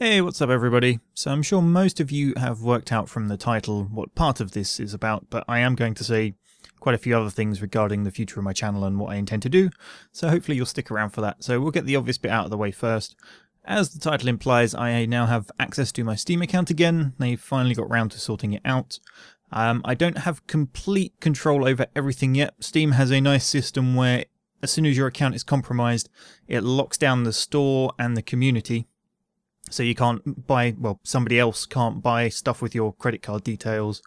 Hey, what's up everybody? So I'm sure most of you have worked out from the title what part of this is about, but I am going to say quite a few other things regarding the future of my channel and what I intend to do, so hopefully you'll stick around for that. So we'll get the obvious bit out of the way first. As the title implies, I now have access to my Steam account again. They finally got round to sorting it out. I don't have complete control over everything yet. Steam has a nice system where as soon as your account is compromised, it locks down the store and the community. So you can't buy, well, somebody else can't buy stuff with your credit card details,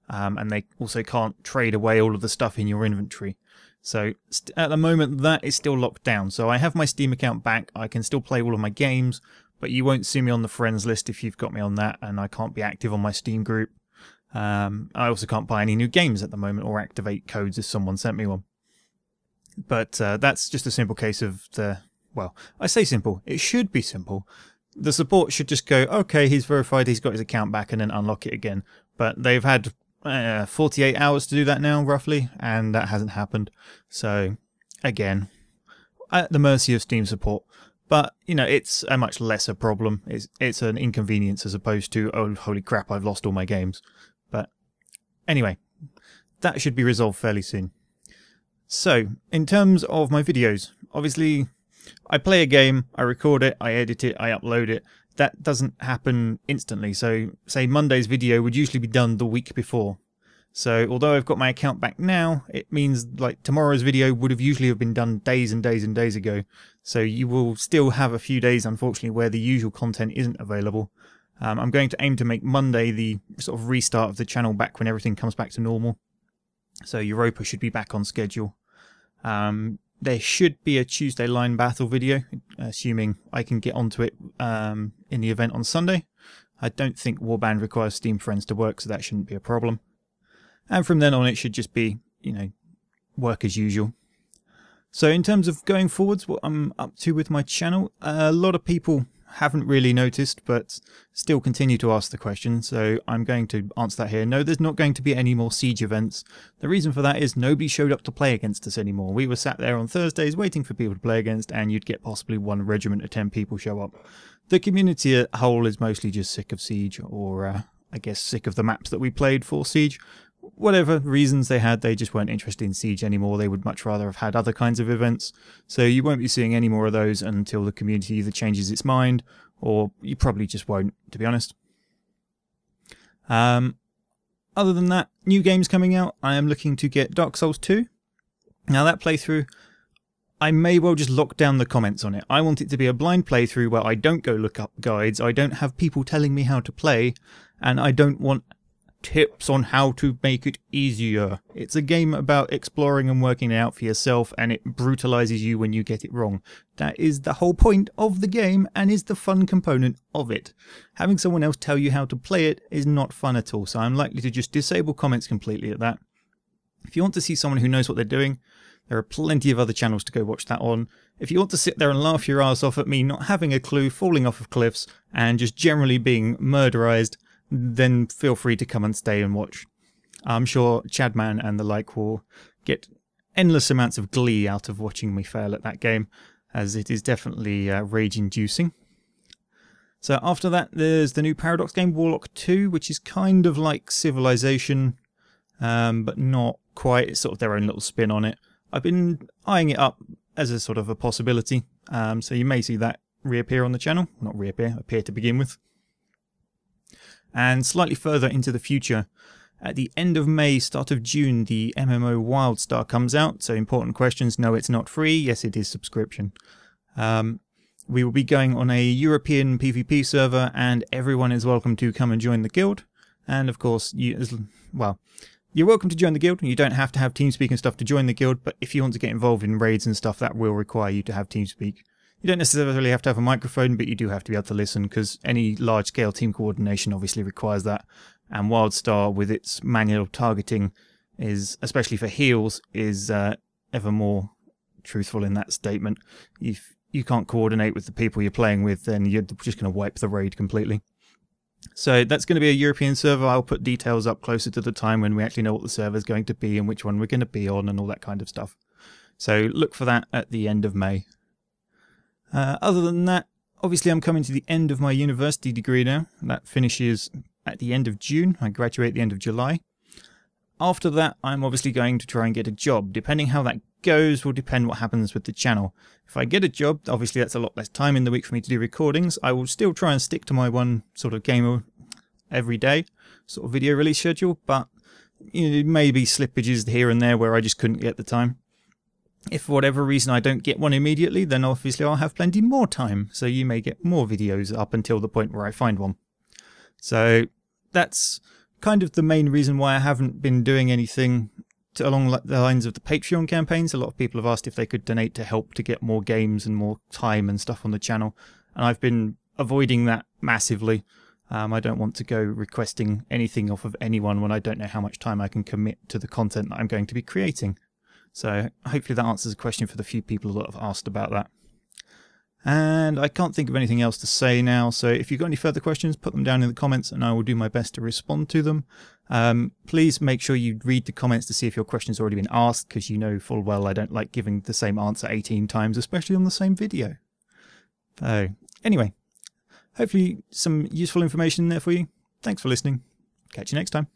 and they also can't trade away all of the stuff in your inventory. So at the moment that is still locked down. So I have my Steam account back, I can still play all of my games, but you won't see me on the friends list if you've got me on that, and I can't be active on my Steam group. I also can't buy any new games at the moment or activate codes if someone sent me one. But that's just a simple case of the, well, I say simple, it should be simple. The support should just go, okay, he's verified, he's got his account back, and then unlock it again. But they've had 48 hours to do that now, roughly, and that hasn't happened. So, again, at the mercy of Steam support. But, you know, it's a much lesser problem. It's an inconvenience as opposed to, oh, holy crap, I've lost all my games. But, anyway, that should be resolved fairly soon. So, in terms of my videos, obviously I play a game, I record it, I edit it, I upload it. That doesn't happen instantly. So, say Monday's video would usually be done the week before. So, although I've got my account back now, it means like tomorrow's video would have usually been done days and days and days ago. So you will still have a few days, unfortunately, where the usual content isn't available. I'm going to aim to make Monday the sort of restart of the channel back when everything comes back to normal. So Europa should be back on schedule. There should be a Tuesday line battle video, assuming I can get onto it in the event on Sunday. I don't think Warband requires Steam friends to work, so that shouldn't be a problem. And from then on it should just be, you know, work as usual. So in terms of going forwards, what I'm up to with my channel, a lot of people haven't really noticed, but still continue to ask the question, so I'm going to answer that here. No, there's not going to be any more Siege events. The reason for that is nobody showed up to play against us anymore. We were sat there on Thursdays waiting for people to play against, and you'd get possibly one regiment of 10 people show up. The community as a whole is mostly just sick of Siege, or I guess sick of the maps that we played for Siege. Whatever reasons they had, they just weren't interested in Siege anymore. They would much rather have had other kinds of events. So you won't be seeing any more of those until the community either changes its mind, or you probably just won't, to be honest. Other than that, new games coming out. I am looking to get Dark Souls 2. Now that playthrough, I may well just lock down the comments on it. I want it to be a blind playthrough where I don't go look up guides, I don't have people telling me how to play, and I don't want tips on how to make it easier. It's a game about exploring and working it out for yourself, and it brutalizes you when you get it wrong. That is the whole point of the game and is the fun component of it. Having someone else tell you how to play it is not fun at all, so I'm likely to just disable comments completely at that. If you want to see someone who knows what they're doing, there are plenty of other channels to go watch that on. If you want to sit there and laugh your ass off at me not having a clue, falling off of cliffs, and just generally being murderized, then feel free to come and stay and watch. I'm sure Chadman and the like will get endless amounts of glee out of watching me fail at that game, as it is definitely rage-inducing. So after that, there's the new Paradox game, Warlock 2, which is kind of like Civilization, but not quite. It's sort of their own little spin on it. I've been eyeing it up as a sort of a possibility, so you may see that reappear on the channel. Not reappear, appear to begin with. And slightly further into the future, at the end of May, start of June, the MMO Wildstar comes out. So important questions, no, it's not free. Yes, it is subscription. We will be going on a European PvP server, and everyone is welcome to come and join the guild. And of course, you're welcome to join the guild. You don't have to have TeamSpeak and stuff to join the guild, but if you want to get involved in raids and stuff, that will require you to have TeamSpeak. You don't necessarily have to have a microphone, but you do have to be able to listen, because any large-scale team coordination obviously requires that. And Wildstar, with its manual targeting, is, especially for heals, is ever more truthful in that statement. If you can't coordinate with the people you're playing with, then you're just going to wipe the raid completely. So that's going to be a European server. I'll put details up closer to the time when we actually know what the server is going to be and which one we're going to be on and all that kind of stuff. So look for that at the end of May. Other than that, obviously I'm coming to the end of my university degree now. That finishes at the end of June. I graduate at the end of July. After that, I'm obviously going to try and get a job. Depending how that goes will depend what happens with the channel. If I get a job, obviously that's a lot less time in the week for me to do recordings. I will still try and stick to my one sort of game every day sort of video release schedule, but it may be slippages here and there where I just couldn't get the time. If for whatever reason I don't get one immediately, then obviously I'll have plenty more time, so you may get more videos up until the point where I find one. So that's kind of the main reason why I haven't been doing anything along the lines of the Patreon campaigns. A lot of people have asked if they could donate to help to get more games and more time and stuff on the channel, and I've been avoiding that massively. I don't want to go requesting anything off of anyone when I don't know how much time I can commit to the content that I'm going to be creating. So hopefully that answers a question for the few people that have asked about that. And I can't think of anything else to say now, so if you've got any further questions, put them down in the comments and I will do my best to respond to them. Please make sure you read the comments to see if your question's already been asked, because you know full well I don't like giving the same answer 18 times, especially on the same video. So anyway, hopefully some useful information there for you. Thanks for listening. Catch you next time.